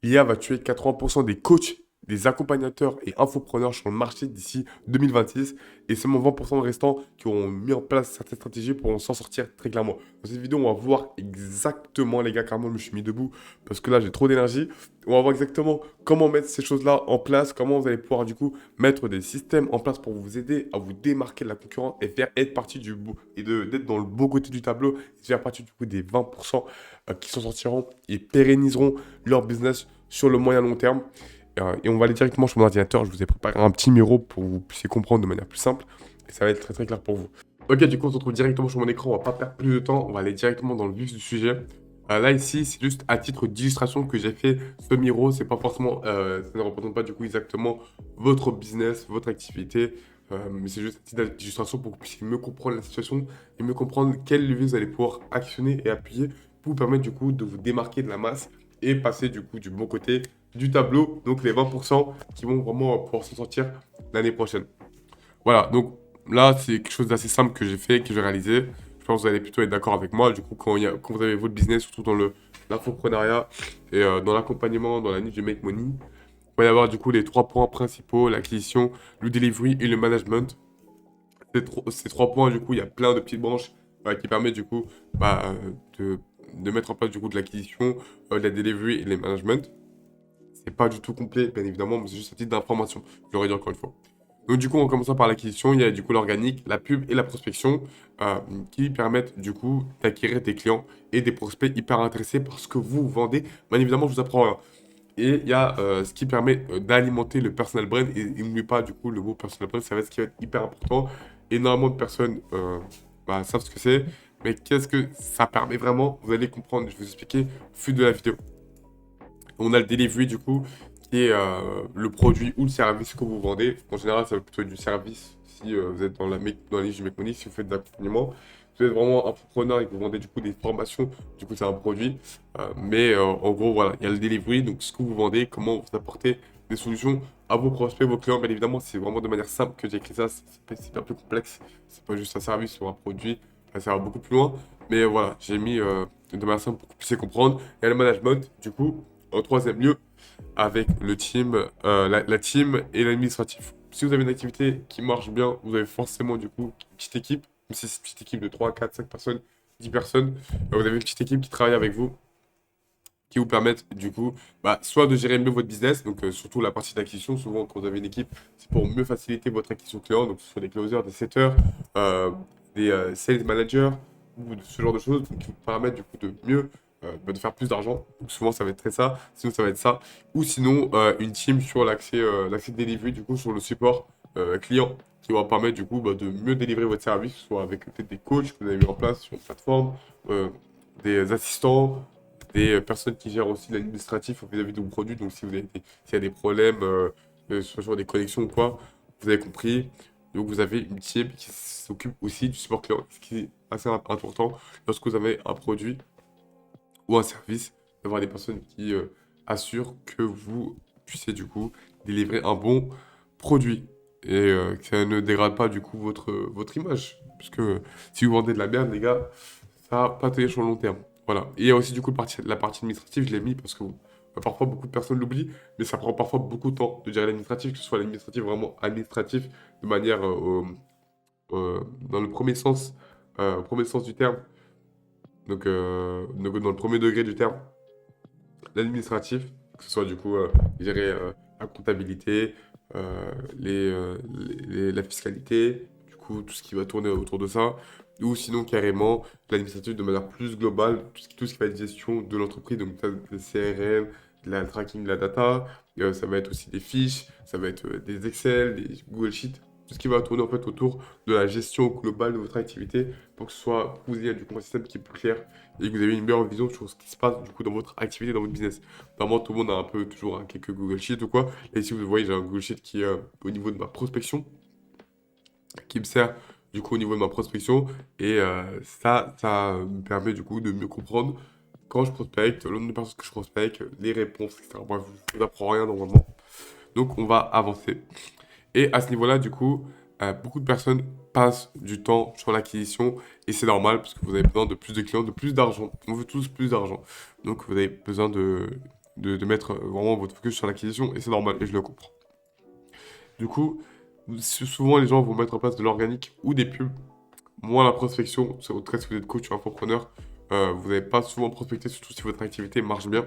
L'IA va tuer 80% des coachs, des accompagnateurs et infopreneurs sur le marché d'ici 2026 et seulement 20% restants qui auront mis en place certaines stratégies pourront s'en sortir très clairement. Dans cette vidéo, on va voir exactement, les gars, carrément, je me suis mis debout parce que là, j'ai trop d'énergie. On va voir exactement comment mettre ces choses-là en place, comment vous allez pouvoir du coup mettre des systèmes en place pour vous aider à vous démarquer de la concurrence et faire être partie du bout et d'être dans le beau côté du tableau et de faire partie du coup des 20% qui s'en sortiront et pérenniseront leur business sur le moyen long terme. Et on va aller directement sur mon ordinateur. Je vous ai préparé un petit miro pour que vous puissiez comprendre de manière plus simple. Et ça va être très très clair pour vous. Ok, du coup, on se retrouve directement sur mon écran. On va pas perdre plus de temps. On va aller directement dans le vif du sujet. Là, ici, c'est juste à titre d'illustration que j'ai fait ce miro. C'est pas forcément, ça ne représente pas du coup exactement votre business, votre activité. Mais c'est juste à titre d'illustration pour que vous puissiez mieux comprendre la situation et mieux comprendre quel levier vous allez pouvoir actionner et appuyer pour vous permettre du coup de vous démarquer de la masse et passer du coup du bon côté du tableau, donc les 20% qui vont vraiment pouvoir s'en sortir l'année prochaine. Voilà, donc là, c'est quelque chose d'assez simple que j'ai fait, que j'ai réalisé. Je pense que vous allez plutôt être d'accord avec moi. Du coup, quand vous avez votre business, surtout dans l'infoprenariat et dans l'accompagnement, dans la niche du make money, il va y avoir du coup les trois points principaux, l'acquisition, le delivery et le management. Ces trois points, du coup, il y a plein de petites branches qui permettent du coup bah, de mettre en place du coup de l'acquisition, de la delivery et le management. C'est pas du tout complet, bien évidemment, mais c'est juste à titre d'information. Je l'aurais dit encore une fois. Donc du coup, en commençant par l'acquisition, il y a du coup l'organique, la pub et la prospection euh, qui permettent du coup d'acquérir des clients et des prospects hyper intéressés par ce que vous vendez. Bien évidemment, je vous apprends rien. Et il y a ce qui permet d'alimenter le personal brand. Et n'oubliez pas du coup le mot personal brand, ça va être ce qui va être hyper important. Énormément de personnes savent ce que c'est. Mais qu'est-ce que ça permet vraiment? Vous allez comprendre, je vais vous expliquer au fil de la vidéo. On a le delivery du coup, qui est le produit ou le service que vous vendez. En général, ça va plutôt être du service si vous êtes dans la niche du mécanique, si vous faites de l'accompagnement. Si vous êtes vraiment entrepreneur et que vous vendez du coup des formations, du coup c'est un produit. En gros, voilà, il y a le delivery, donc ce que vous vendez, comment vous apportez des solutions à vos prospects, vos clients. Bien évidemment, c'est vraiment de manière simple que j'ai écrit ça, c'est pas plus complexe. C'est pas juste un service ou un produit, ça va beaucoup plus loin. Mais voilà, j'ai mis de manière simple pour que vous puissiez comprendre. Il y a le management, du coup. En troisième lieu, avec le team, la team et l'administratif. Si vous avez une activité qui marche bien, vous avez forcément du coup une petite équipe, même si c'est une petite équipe de 3, 4, 5 personnes, 10 personnes, vous avez une petite équipe qui travaille avec vous, qui vous permettent du coup, soit de gérer mieux votre business, donc surtout la partie d'acquisition, souvent quand vous avez une équipe, c'est pour mieux faciliter votre acquisition client, donc ce soit des closers, des setters, des sales managers, ou ce genre de choses, donc, qui vous permettent du coup de mieux, de faire plus d'argent. Donc souvent ça va être très ça, sinon ça va être ça, ou sinon une team sur l'accès delivery, du coup sur le support client, qui va permettre du coup de mieux délivrer votre service, soit avec peut-être des coachs que vous avez mis en place sur une plateforme, des assistants, des personnes qui gèrent aussi l'administratif vis-à-vis de vos produits. Donc, s'il y a des problèmes, soit sur des connexions ou quoi, vous avez compris. Donc, vous avez une team qui s'occupe aussi du support client, ce qui est assez important lorsque vous avez un produit ou un service, d'avoir des personnes qui assurent que vous puissiez du coup délivrer un bon produit et que ça ne dégrade pas du coup votre image. Puisque si vous vendez de la merde, les gars, ça va pas tenir sur le long terme. Voilà. Et il y a aussi du coup la partie administrative, je l'ai mis parce que parfois beaucoup de personnes l'oublient, mais ça prend parfois beaucoup de temps de gérer l'administratif, que ce soit l'administratif vraiment administratif, de manière dans le premier sens du terme, donc dans le premier degré du terme, l'administratif, que ce soit du coup gérer la comptabilité, la fiscalité, du coup tout ce qui va tourner autour de ça, ou sinon carrément l'administratif de manière plus globale, tout ce qui va être gestion de l'entreprise, donc le CRM, la tracking de la data, ça va être aussi des fiches, ça va être des Excel, des Google Sheets, tout ce qui va tourner en fait autour de la gestion globale de votre activité pour que ce soit, pour que vous ayez du coup un système qui est plus clair et que vous avez une meilleure vision sur ce qui se passe du coup dans votre activité, dans votre business. Normalement, tout le monde a un peu toujours quelques Google Sheets ou quoi. Et si vous voyez, j'ai un Google Sheet qui est au niveau de ma prospection, qui me sert du coup au niveau de ma prospection. Et ça me permet du coup de mieux comprendre quand je prospecte, le nombre de personnes que je prospecte, les réponses, etc. Bref, je vous apprends rien normalement. Donc on va avancer. Et à ce niveau-là, du coup, beaucoup de personnes passent du temps sur l'acquisition et c'est normal parce que vous avez besoin de plus de clients, de plus d'argent. On veut tous plus d'argent. Donc vous avez besoin de mettre vraiment votre focus sur l'acquisition et c'est normal et je le comprends. Du coup, souvent les gens vont mettre en place de l'organique ou des pubs. Moi, la prospection, c'est au cas si vous êtes coach ou infopreneur, vous n'allez pas souvent prospecter, surtout si votre activité marche bien.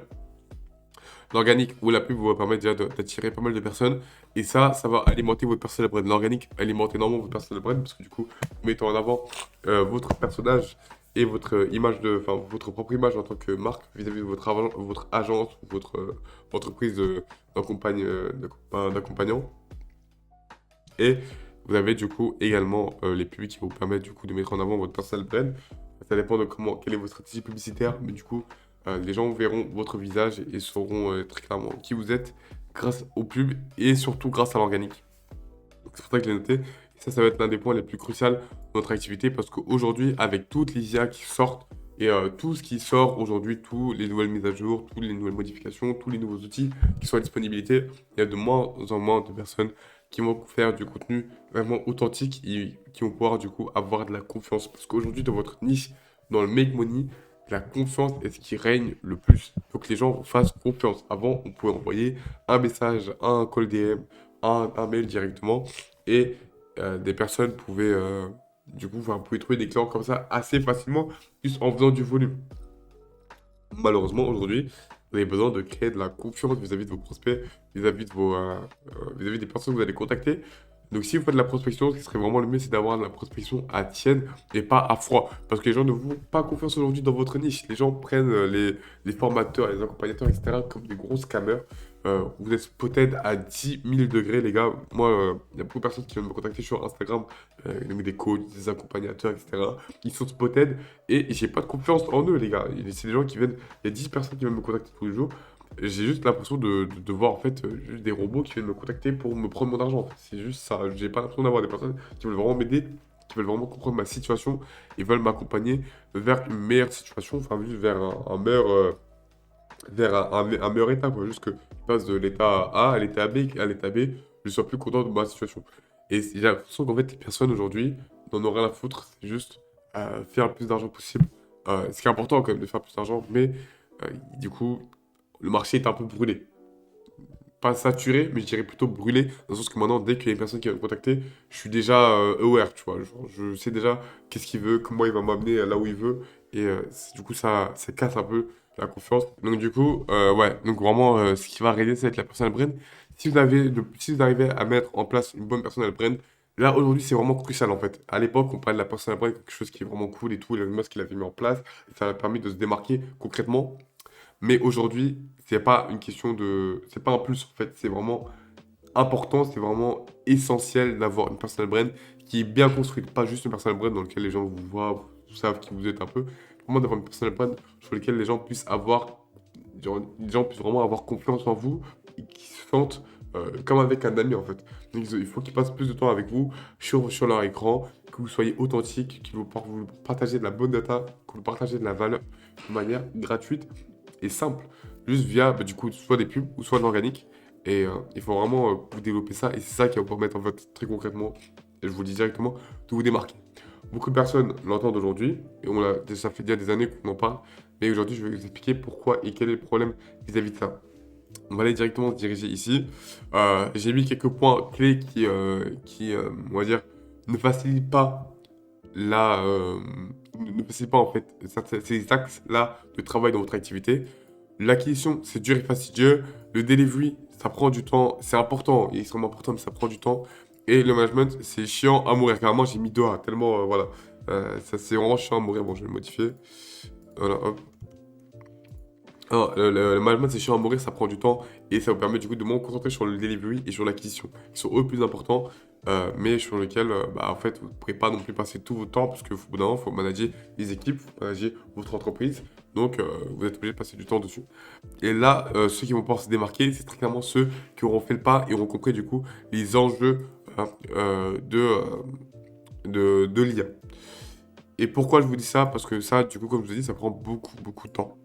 L'organique ou la pub vous va permettre déjà d'attirer pas mal de personnes. Et ça va alimenter votre personnel brand. L'organique alimente énormément votre personnel brand parce que du coup, vous mettez en avant votre personnage et votre image enfin, votre propre image en tant que marque vis-à-vis de votre agence ou votre entreprise d'accompagnant. Et vous avez du coup également les pubs qui vont vous permettre du coup de mettre en avant votre personal brand. Ça dépend de quelle est votre stratégie publicitaire, mais du coup, les gens verront votre visage et sauront très clairement qui vous êtes grâce aux pubs et surtout grâce à l'organique. Donc, c'est pour ça que je l'ai noté. Et ça va être l'un des points les plus cruciaux de notre activité parce qu'aujourd'hui, avec toutes les IA qui sortent et tout ce qui sort aujourd'hui, toutes les nouvelles mises à jour, toutes les nouvelles modifications, tous les nouveaux outils qui sont à disponibilité, il y a de moins en moins de personnes qui vont faire du contenu vraiment authentique et qui vont pouvoir du coup avoir de la confiance. Parce qu'aujourd'hui, dans votre niche, dans le make money, la confiance est ce qui règne le plus. Il faut que les gens vous fassent confiance. Avant, on pouvait envoyer un message, un call DM, un mail directement et des personnes pouvaient du coup, vous pouvez trouver des clients comme ça assez facilement, juste en faisant du volume. Malheureusement, aujourd'hui, vous avez besoin de créer de la confiance vis-à-vis de vos prospects, vis-à-vis de vis-à-vis des personnes que vous allez contacter. Donc, si vous faites de la prospection, ce qui serait vraiment le mieux, c'est d'avoir de la prospection à tienne et pas à froid. Parce que les gens ne vous font pas confiance aujourd'hui dans votre niche. Les gens prennent les formateurs, les accompagnateurs, etc. comme des gros scammers. Vous êtes spotted à 10 000 degrés, les gars. Moi, il y a beaucoup de personnes qui viennent me contacter sur Instagram, des coachs, des accompagnateurs, etc. Ils sont spotted et j'ai pas de confiance en eux, les gars. C'est des gens qui viennent, il y a 10 personnes qui viennent me contacter tous les jours. J'ai juste l'impression de voir en fait juste des robots qui viennent me contacter pour me prendre mon argent. C'est juste ça. J'ai pas l'impression d'avoir des personnes qui veulent vraiment m'aider, qui veulent vraiment comprendre ma situation et veulent m'accompagner vers une meilleure situation, enfin juste vers un meilleur, un meilleur état, quoi. Juste que je passe de l'état A à l'état B, je sois plus content de ma situation. Et j'ai l'impression qu'en fait les personnes aujourd'hui n'en ont rien à foutre, c'est juste faire le plus d'argent possible. Ce qui est important quand même de faire plus d'argent, mais du coup le marché est un peu brûlé. Pas saturé, mais je dirais plutôt brûlé, dans le sens que maintenant, dès qu'il y a une personne qui va me contacter, je suis déjà aware, tu vois. Genre, je sais déjà qu'est-ce qu'il veut, comment il va m'amener là où il veut, et du coup, ça casse un peu la confiance. Donc, du coup, ouais, donc vraiment, ce qui va régler, c'est avec la personal brand. Si vous arrivez à mettre en place une bonne personal brand, là, aujourd'hui, c'est vraiment crucial, en fait. À l'époque, on parlait de la personal brand, quelque chose qui est vraiment cool et tout, Elon Musk, il avait mis en place, et ça a permis de se démarquer concrètement. Mais aujourd'hui, c'est pas une question de. C'est pas un plus en fait, c'est vraiment important, c'est vraiment essentiel d'avoir une personal brand qui est bien construite. Pas juste une personal brand dans laquelle les gens vous voient, vous savent qui vous êtes un peu. Vraiment d'avoir une personal brand sur laquelle les gens puissent avoir. Genre, les gens puissent vraiment avoir confiance en vous et qu'ils se sentent comme avec un ami en fait. Donc, il faut qu'ils passent plus de temps avec vous sur leur écran, que vous soyez authentique, vous partagez de la bonne data, que vous partagez de la valeur de manière gratuite et simple, juste via du coup soit des pubs ou soit de l'organique. Et il faut vraiment vous développer ça et c'est ça qui va vous permettre en fait très concrètement, et je vous le dis directement, de vous démarquer. Beaucoup de personnes l'entendent aujourd'hui et ça fait déjà des années qu'on en parle, mais aujourd'hui je vais vous expliquer pourquoi et quel est le problème vis-à-vis de ça. On va aller directement se diriger ici. J'ai mis quelques points clés qui on va dire, ne facilitent pas la, ne facilitent pas en fait ces axes-là de travail dans votre activité. L'acquisition, c'est dur et fastidieux. Le delivery, ça prend du temps. C'est important, il est extrêmement important, mais ça prend du temps. Et le management, c'est chiant à mourir. Carrément, j'ai mis 2A, tellement, voilà. Ça, c'est vraiment chiant à mourir. Bon, je vais le modifier. Voilà, hop. Alors, le management, c'est chiant à mourir, ça prend du temps et ça vous permet du coup de moins vous concentrer sur le delivery et sur l'acquisition, qui sont eux plus importants, mais sur lesquels, bah, en fait, vous ne pourrez pas non plus passer tout votre temps parce que bout d'un moment, il faut manager les équipes, il faut manager votre entreprise, donc vous êtes obligé de passer du temps dessus. Et là, ceux qui vont pouvoir se démarquer, c'est très clairement ceux qui auront fait le pas et auront compris du coup les enjeux hein, de l'IA. Et pourquoi je vous dis ça? Parce que ça, du coup, comme je vous ai dit, ça prend beaucoup, beaucoup de temps.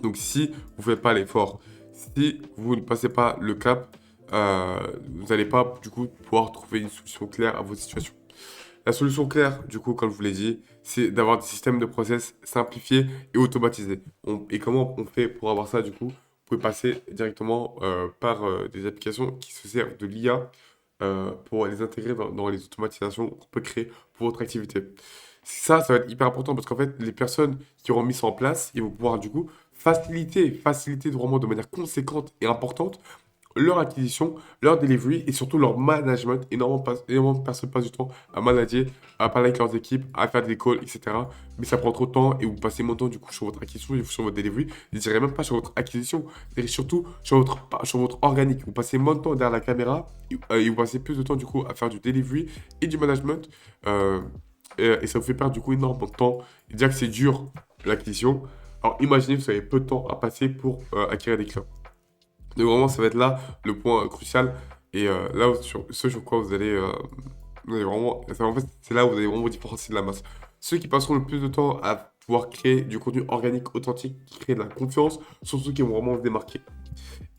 Donc si vous ne faites pas l'effort, si vous ne passez pas le cap, vous n'allez pas du coup pouvoir trouver une solution claire à votre situation. La solution claire, du coup, comme je vous l'ai dit, c'est d'avoir des systèmes de process simplifiés et automatisés. Et comment on fait pour avoir ça, du coup? pouvez passer directement par des applications qui se servent de l'IA pour les intégrer dans les automatisations qu'on peut créer pour votre activité. Ça va être hyper important parce qu'en fait, les personnes qui auront mis ça en place, ils vont pouvoir du coup faciliter vraiment de manière conséquente et importante leur acquisition, leur delivery et surtout leur management. Énormément de personnes passent du temps à manager, à parler avec leurs équipes, à faire des calls, etc. Mais ça prend trop de temps et vous passez moins de temps du coup sur votre acquisition et sur votre delivery. Je dirais même pas sur votre acquisition, c'est surtout sur votre organique. Vous passez moins de temps derrière la caméra et vous passez plus de temps du coup à faire du delivery et du management. euh, et ça vous fait perdre du coup énormément de temps. Et déjà que c'est dur l'acquisition. Alors imaginez, vous avez peu de temps à passer pour acquérir des clients. Donc vraiment, ça va être là le point crucial. Et là, sur quoi vous allez vraiment. En fait, c'est là où vous allez vraiment vous différencier de la masse. Ceux qui passeront le plus de temps à pouvoir créer du contenu organique, authentique, qui crée de la confiance, sont ceux qui vont vraiment se démarquer.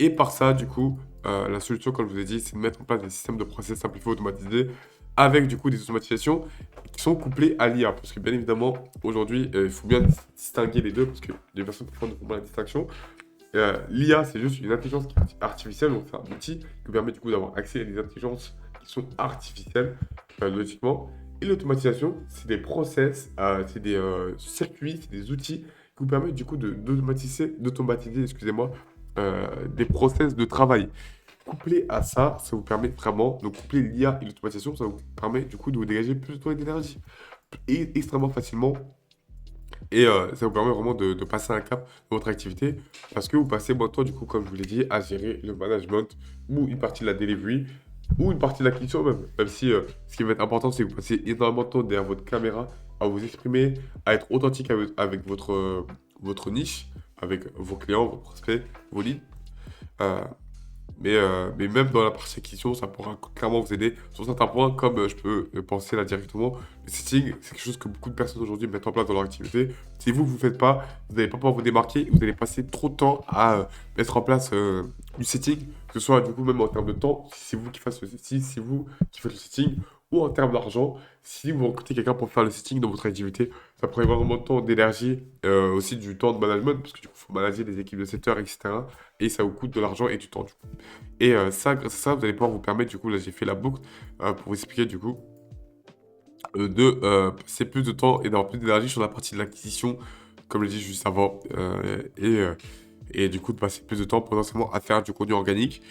Et par ça, du coup, la solution, comme je vous ai dit, c'est de mettre en place des systèmes de process simplifiés, automatisés, avec du coup des automatisations qui sont couplées à l'IA. Parce que bien évidemment, aujourd'hui, il faut bien distinguer les deux, parce que les personnes parfois ne font pas la distinction. L'IA, c'est juste une intelligence artificielle, donc c'est un outil qui permet du coup d'avoir accès à des intelligences qui sont artificielles, logiquement. Et l'automatisation, c'est des process, c'est des circuits, c'est des outils qui vous permettent du coup d'automatiser, excusez-moi, des process de travail. Couplé à ça, ça vous permet vraiment, donc coupler l'IA et l'automatisation, ça vous permet du coup de vous dégager plus de temps et d'énergie. Et extrêmement facilement et ça vous permet vraiment de passer un cap dans votre activité parce que vous passez moins de temps, du coup, comme je vous l'ai dit, à gérer le management ou une partie de la delivery ou une partie de l'acquisition même. Même si ce qui va être important, c'est que vous passez énormément de temps derrière votre caméra à vous exprimer, à être authentique avec votre niche, avec vos clients, vos prospects, vos leads. Euh, mais même dans la partie acquisition, ça pourra clairement vous aider sur certains points, comme je peux penser là directement. Le setting, c'est quelque chose que beaucoup de personnes aujourd'hui mettent en place dans leur activité. Si vous ne le faites pas, vous n'allez pas pouvoir vous démarquer, vous allez passer trop de temps à mettre en place du setting, que ce soit du coup même en termes de temps, si c'est vous qui faites si c'est vous qui faites le setting, ou en termes d'argent, si vous recrutez quelqu'un pour faire le setting dans votre activité, ça prend énormément de temps, d'énergie, aussi du temps de management, parce que du coup, il faut manager des équipes de setters, etc. Et ça vous coûte de l'argent et du temps, du coup. Et ça, grâce à ça, vous allez pouvoir vous permettre, du coup, là j'ai fait la boucle pour vous expliquer, du coup, de passer plus de temps et d'avoir plus d'énergie sur la partie de l'acquisition, comme je l'ai dit juste avant, et du coup de passer plus de temps potentiellement à faire du contenu organique,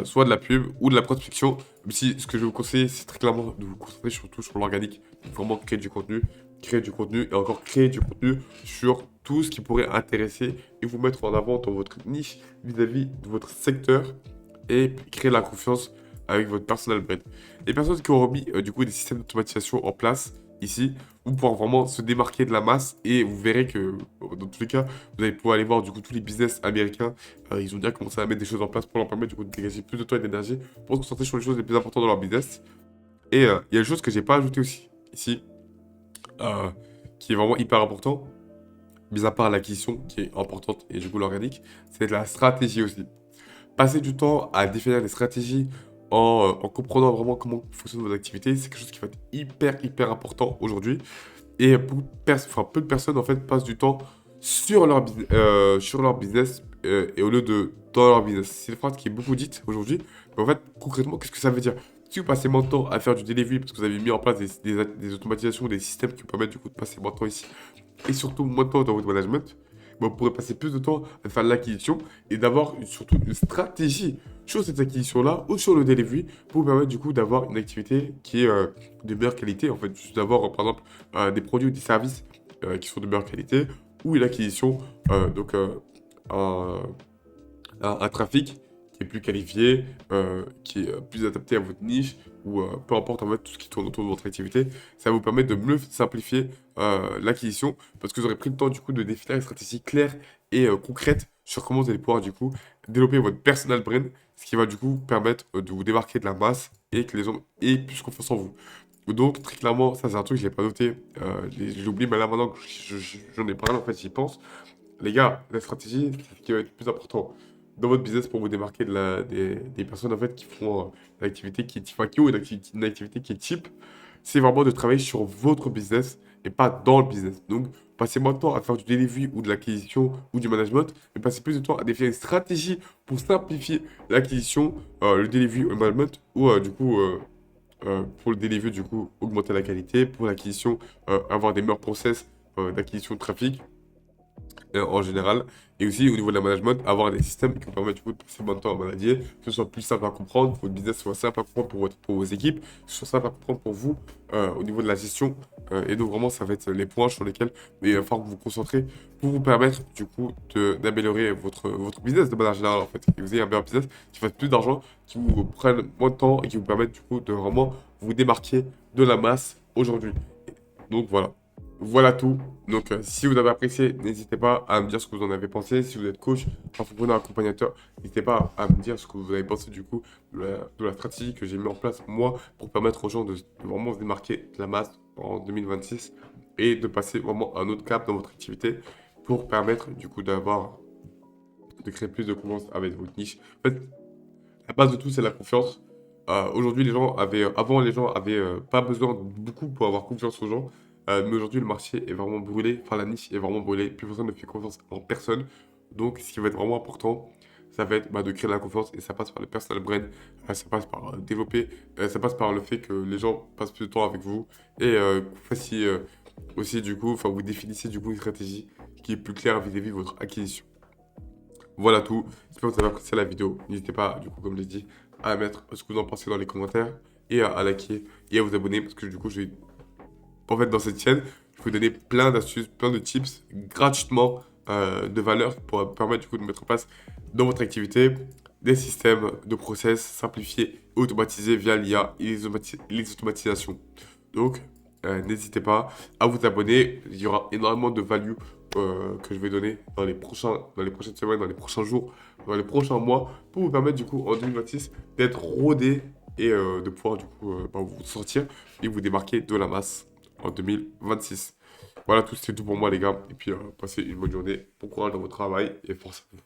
soit de la pub ou de la prospection. Même si ce que je vais vous conseiller, c'est très clairement de vous concentrer surtout sur l'organique, vraiment créer du contenu et encore créer du contenu sur tout ce qui pourrait intéresser et vous mettre en avant dans votre niche vis-à-vis de votre secteur et créer la confiance avec votre personal brand. Les personnes qui auront mis du coup des systèmes d'automatisation en place ici vont pouvoir vraiment se démarquer de la masse et vous verrez que dans tous les cas, vous allez pouvoir aller voir du coup tous les business américains. Ils ont déjà commencé à mettre des choses en place pour leur permettre du coup de dégager plus de temps et d'énergie pour se concentrer sur les choses les plus importantes dans leur business. Et il y a une chose que j'ai pas ajoutée aussi ici, euh, qui est vraiment hyper important, mis à part l'acquisition qui est importante et du coup l'organique, c'est la stratégie aussi. Passer du temps à définir des stratégies en comprenant vraiment comment fonctionnent vos activités, c'est quelque chose qui va être hyper important aujourd'hui. Et peu de personnes en fait passent du temps sur leur business et au lieu de dans leur business. C'est une phrase qui est beaucoup dite aujourd'hui. Mais en fait, concrètement, qu'est-ce que ça veut dire? Si vous passez moins de temps à faire du delivery parce que vous avez mis en place des automatisations, des systèmes qui vous permettent du coup de passer moins de temps ici et surtout moins de temps dans votre management, ben, vous pourrez passer plus de temps à faire l'acquisition et d'avoir surtout une stratégie sur cette acquisition-là ou sur le delivery pour vous permettre du coup d'avoir une activité qui est de meilleure qualité. En fait, juste d'avoir par exemple des produits ou des services qui sont de meilleure qualité ou une acquisition, donc un, un trafic qui est plus qualifié, qui est plus adapté à votre niche, ou peu importe en fait tout ce qui tourne autour de votre activité, ça va vous permettre de mieux simplifier l'acquisition, parce que vous aurez pris le temps du coup de définir une stratégie claire et concrète sur comment vous allez pouvoir du coup développer votre personal brand, ce qui va du coup permettre de vous démarquer de la masse et que les gens aient plus confiance en vous. Donc très clairement, ça c'est un truc que je l'ai pas noté, j'ai oublié, mais là maintenant que j'en ai parlé, en fait j'y pense. Les gars, la stratégie, c'est ce qui va être le plus important dans votre business pour vous démarquer des personnes en fait qui font une activité qui est enfin, qui ont une activité qui est cheap. C'est vraiment de travailler sur votre business et pas dans le business. Donc, passez moins de temps à faire du delivery ou de l'acquisition ou du management, mais passez plus de temps à définir une stratégie pour simplifier l'acquisition, le delivery ou le management, ou pour le delivery, du coup, augmenter la qualité, pour l'acquisition, avoir des meilleurs process d'acquisition de trafic en général. Et aussi au niveau de la management, avoir des systèmes qui vous permettent du coup de passer moins de temps à manager, que ce soit plus simple à comprendre, que votre business soit simple à comprendre pour vos équipes, que ce soit simple à comprendre pour vous au niveau de la gestion. Et donc vraiment, ça va être les points sur lesquels il va falloir vous concentrer pour vous permettre du coup d'améliorer votre business de manière générale en fait. Et vous ayez un meilleur business qui fasse plus d'argent, qui vous prenne moins de temps et qui vous permette du coup de vraiment vous démarquer de la masse aujourd'hui. Donc voilà. Voilà tout. Donc, si vous avez apprécié, n'hésitez pas à me dire ce que vous en avez pensé. Si vous êtes coach, entrepreneur, accompagnateur, n'hésitez pas à me dire ce que vous avez pensé du coup de la stratégie que j'ai mis en place moi pour permettre aux gens de vraiment se démarquer de la masse en 2026 et de passer vraiment à un autre cap dans votre activité pour permettre du coup de créer plus de confiance avec votre niche. En fait, la base de tout, c'est la confiance. Aujourd'hui, avant, les gens avaient pas besoin de beaucoup pour avoir confiance aux gens. Mais aujourd'hui, le marché est vraiment brûlé. Enfin, la niche est vraiment brûlée. Plus personne ne fait confiance en personne. Donc, ce qui va être vraiment important, ça va être de créer de la confiance. Et ça passe par le personal brand. Ça passe par développer. Ça passe par le fait que les gens passent plus de temps avec vous. Et que vous fassiez aussi, du coup, enfin, vous définissez du coup une stratégie qui est plus claire vis-à-vis de votre acquisition. Voilà tout. J'espère que vous avez apprécié la vidéo. N'hésitez pas, du coup, comme je l'ai dit, à mettre ce que vous en pensez dans les commentaires et à liker et à vous abonner parce que du coup, en fait, dans cette chaîne, je peux donner plein d'astuces, plein de tips gratuitement de valeur pour permettre du coup de mettre en place dans votre activité des systèmes de process simplifiés, automatisés via l'IA et les automatisations. Donc, n'hésitez pas à vous abonner. Il y aura énormément de value que je vais donner dans les prochaines semaines, dans les prochains jours, dans les prochains mois, pour vous permettre du coup en 2026 d'être rodé et de pouvoir du coup vous sortir et vous démarquer de la masse en 2026. Voilà tout, c'est tout pour moi les gars. Et puis passez une bonne journée, bon courage dans votre travail et force à vous.